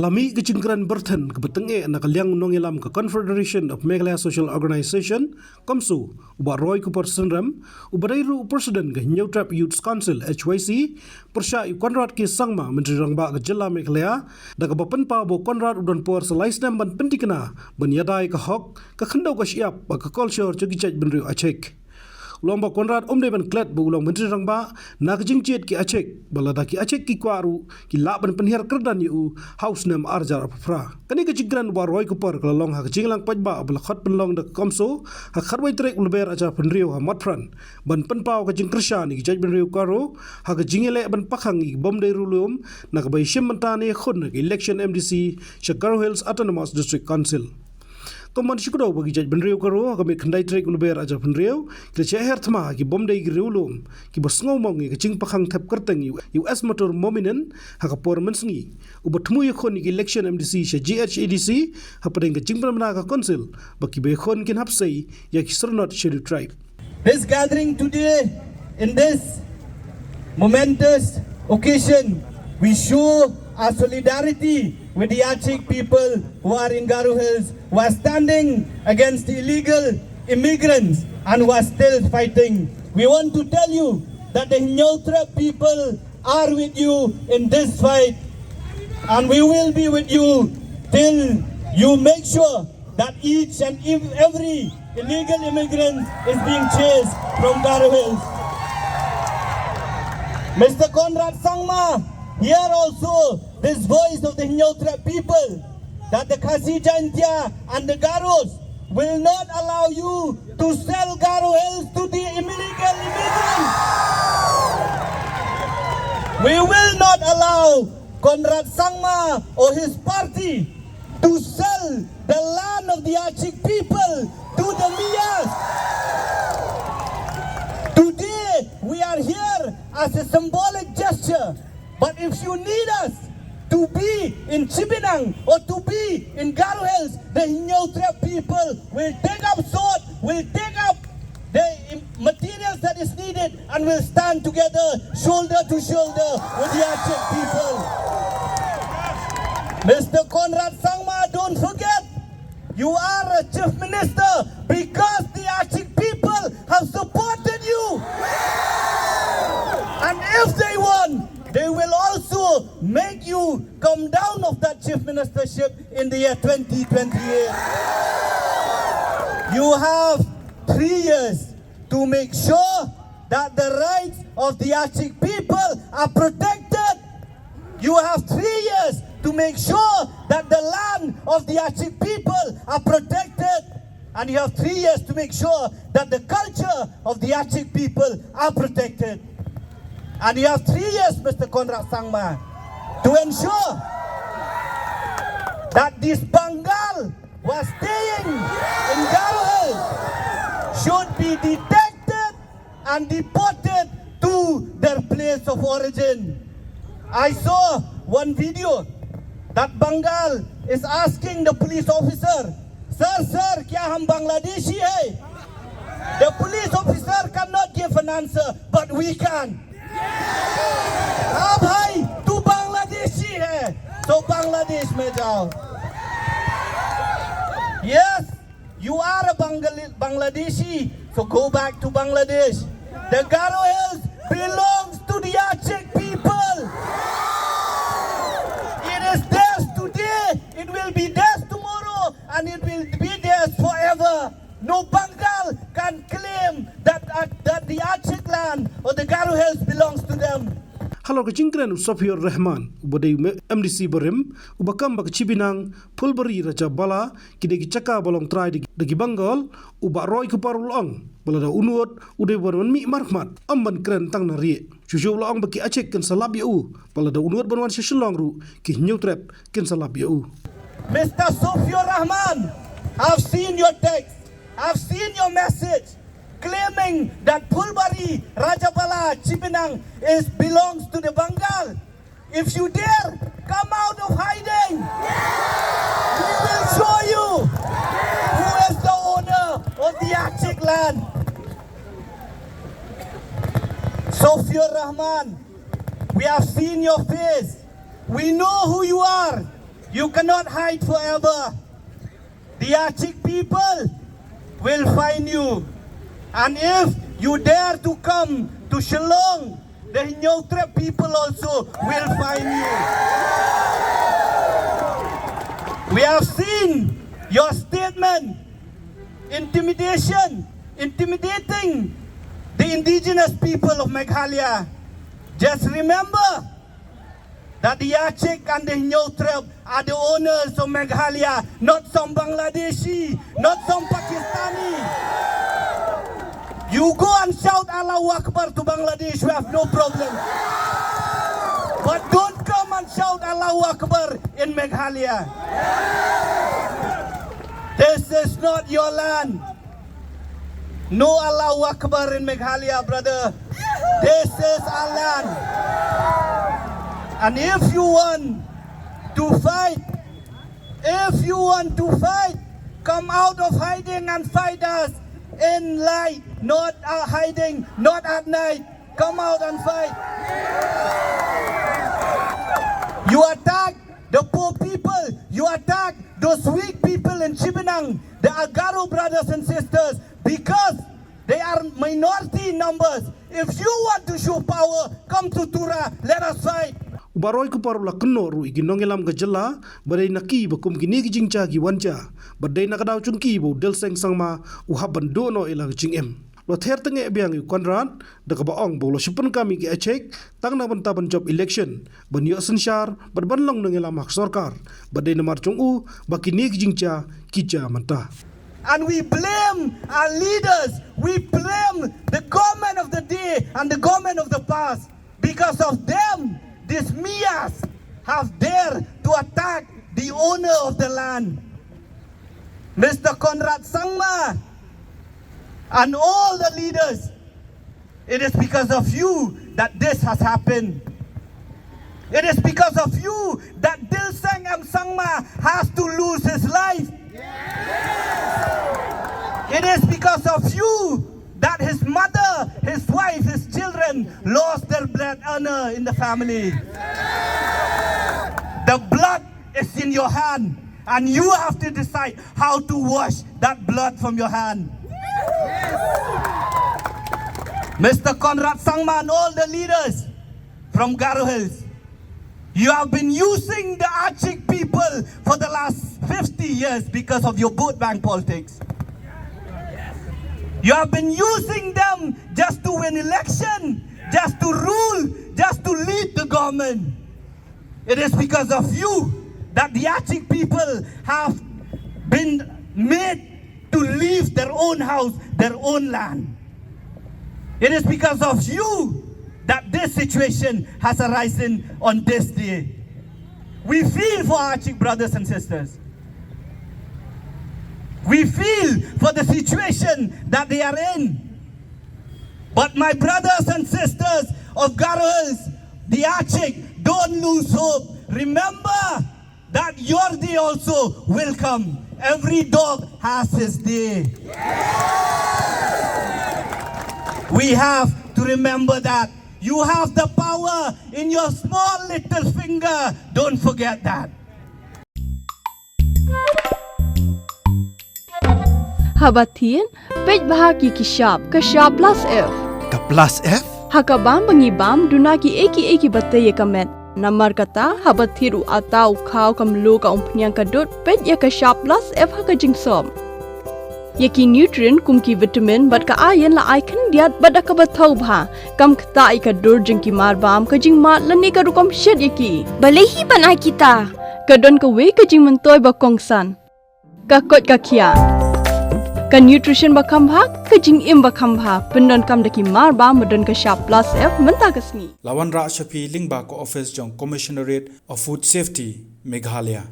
Alami kecingkran berten kebetenge nak liang nongelam ke Confederation of Meghalaya Social Organization komsu uba roy ku persendram ubadairu president ke Khyndew Trap Youth Council HYC persya Conrad ke sangma menteri rangba ke jela Meghalaya dak bapenpa bo Conrad udan por selaisnam ban pentikna ban Ïada ke hok ke Khyndew ke siap ke Kolshor cugicaj benriu Achik Lomba Conrad omde ban klet bu ulang menteri rangba nak jingcet ki Achik balada ki Achik ki kwaru ki laban penhiar kerdan yu house nam arjar afra kani ke jigran war roy ku par kalong ha jinglang pajba bal khat penlong de komso ha kharwai trek ulber aja penriu ha matfran ban penpau ke jingkrsha ni ki benriu karo ha ke jingele ban pakhang i bomde rulum nak bai shimantane khun ke election MDC Kyrwoh Hills Autonomous District Council Toman shikudo bagi jaj benriu karo kami khandai trek ulber aja benriu ke cheher thma ki bomdai gi riulum ki bosngau mong ki jing pakhang thap kerteng US motor mominen ha ka por mensngi ubathmu ye khon ki election MDC she GHADC ha padeng ke jing pramna ka council baki be khon kin hapsei ya ki sernot scheduled tribe. This gathering today in this momentous occasion we show our solidarity with the Achik people who are in Kyrwoh Hills, who are standing against the illegal immigrants and who are still fighting. We want to tell you that the Khyndew people are with you in this fight, and we will be with you till you make sure that each and every illegal immigrant is being chased from Kyrwoh Hills. Mr. Conrad Sangma, here also this voice of the Khyndew people that the Atiar and the Kyrwoh will not allow you to sell Kyrwoh Hills to the illegal immigrants. We will not allow Conrad Sangma or his party to sell the land of the Achik people to the Miyas. Today we are here as a symbolic gesture. But if you need us to be in Chibinang or to be in Kyrwoh Hills, the Khyndew people will take up sword, will take up the materials that is needed and will stand together shoulder to shoulder with the Achik people. Mr. Conrad Sangma, don't forget, you are a chief minister because the Achik people have supported you. And if they want, they will also make you come down of that chief ministership in the year 2028. You have 3 years to make sure that the rights of the Achik people are protected. You have 3 years to make sure that the land of the Achik people are protected. And you have 3 years to make sure that the culture of the Achik people are protected. And you have 3 years, Mr. Conrad Sangma, to ensure that this Bengal who are staying in Kyrwoh Hills should be detected and deported to their place of origin. I saw one video that Bengal is asking the police officer, Sir, kya hum Bangladeshi hai? The police officer cannot give an answer, but we can. हाँ भाई तू बांग्लादेशी है तो बांग्लादेश में जाओ. Yes, you are a Bangladeshi, so go back to Bangladesh. The Kyrwoh Hills belongs to the Achik people. It is theirs today, it will be theirs tomorrow, and it will be theirs forever. No Bengal can claim that the Achik land or the Kyrwoh Hills belongs to them. Halo kecingkran Usafir Rahman ubadai MDC Barim ubakam bak Chibinang Pulbari Raja Bala kide caka bolong trai di Bengal ubak roy ke parulong balada unuot ude bonwan mi markmat amban kren tang nari cucu ulang baki Achik ken salap yau balada unuot bonwan Shillong ru ki Khyndew Trap ken salap yau. Mr. Usafir Rahman, I've seen your text, I've seen your message claiming that Pulbari, Rajabala, Chibinang belongs to the Bengal. If you dare, come out of hiding. We will show you who is the owner of the Achik land. Usafir Rahman, we have seen your face. We know who you are. You cannot hide forever. The Achik people will find you. And if you dare to come to Shillong, the Khyndew people also will find you. We have seen your statement, intimidating the indigenous people of Meghalaya. Just remember that the Achik and the Khyndew tribe are the owners of Meghalaya, not some Bangladeshi, not some Pakistani. You go and shout Allahu Akbar to Bangladesh, we have no problem. But don't come and shout Allahu Akbar in Meghalaya. This is not your land. No Allahu Akbar in Meghalaya, brother. This is our land. And if you want to fight, come out of hiding and fight us in light, not hiding, not at night. Come out and fight. You attack the poor people. You attack those weak people in Chibanang, the Agaro brothers and sisters, because they are minority in numbers. If you want to show power, come to Tura, let us fight. Ubaroi ku paru la kenno ru iginongelam gajalla badai naki bakum gini gijingcha gi wanja badai nakadaw chungki bo del seng sangma uhaban dono ila jingem lo ther tenge biang yu Conrad de kabaong bo lo shipen kami ki Achik tang na banta ban job election ban yo senshar ban long ngelam hak sarkar badai namar chungu bakini gijingcha kicha manta. And we blame our leaders, we blame the government of the day and the government of the past. Because of them, these Mias have dared to attack the owner of the land, Mr. Conrad Sangma, and all the leaders. It is because of you that this has happened. It is because of you that Dilseng M. Sangma has to lose his life. It is because of you that his mother, his wife, his children lost their bread earner in the family. The blood is in your hand, and you have to decide how to wash that blood from your hand. Mr. Conrad Sangma and all the leaders from Garo Hills, you have been using the Achik people for the last 50 years because of your vote bank politics. You have been using them just to win election, just to rule, just to lead the government. It is because of you that the Achik people have been made to leave their own house, their own land. It is because of you that this situation has arisen on this day. We feel for our Achik brothers and sisters. We feel for the situation that they are in. But my brothers and sisters of Garo Hills, the Achik, don't lose hope. Remember that your day also will come. Every dog has his day. We have to remember that. You have the power in your small little finger. Don't forget that. Habatin, pej bahagi kishab, kashab plus F. Ka plus F? Hakabam bangibam, dunaki eki bataye kamet. Namar kata, habathiru atau kau kamlu ka umpnyang kadut, pej ya kashab plus F hakajingsom. Yaki nutrient kumki vitamin bat ka ayan la icon diat bat akabatau bha. Kam kata ikadur jengki marbam kajing mat lani ka rukam shed yaki. Balehi banai kita. Kadon ka we kajing mentoy bakongsan. Kakot kakia. Ka nutrition bakam bha kajing im bakam bha. Pyndonkam daki marbam madon ka sharp plus F menta kasni. Lawan Ra Shafi Lingba ko office Jong Commissionerate of Food Safety Meghalaya.